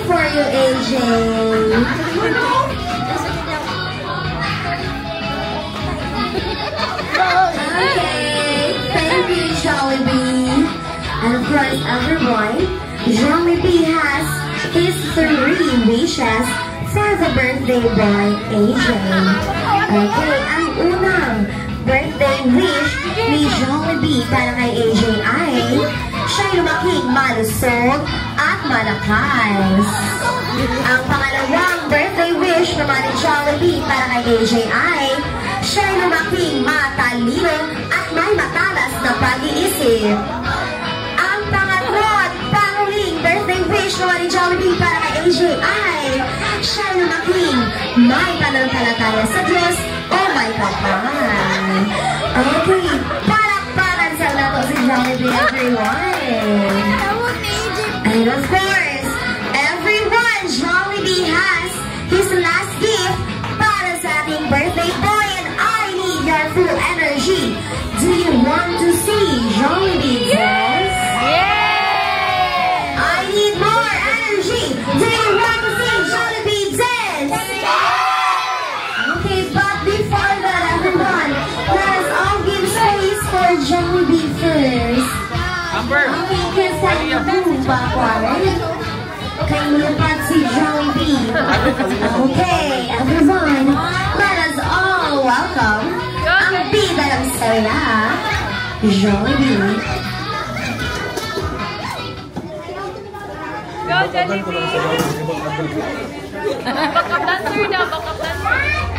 for you, AJ. Okay, thank you, Jollibee. And of course, everyone, Jollibee has his 3 wishes for the birthday boy, AJ. Okay, ang unang birthday wish ni Jollibee para kay AJ ay siya'y lumaking malusog at malakas. Ang pangalawang birthday wish naman ni Jollibee para kay AJ ay siya'y lumaking matalino at may matalas na pag-iisip. Ang pangatlo at panghuling birthday wish naman ni Jollibee para kay AJ ay siya'y lumaking may pananampalataya sa Diyos o may kapal. Okay, palakpakan sa nato si Jollibee, everyone. And of course, everyone, Jollibee has his last gift para sa ating birthday boy, and I need your full energy. Do you want to see Jollibee dance? Yeah! I need more energy. Do you want to see Jollibee dance? Yeah! Okay, but before that, everyone, let us all give space for Jollibee first. Okay, kasi ang backward. Kay lupat si Jollibee. Okay, everyone, let us all welcome ang bida ng saya, Jollibee. Go, Jollibee! Backup dancer na, backup dancer!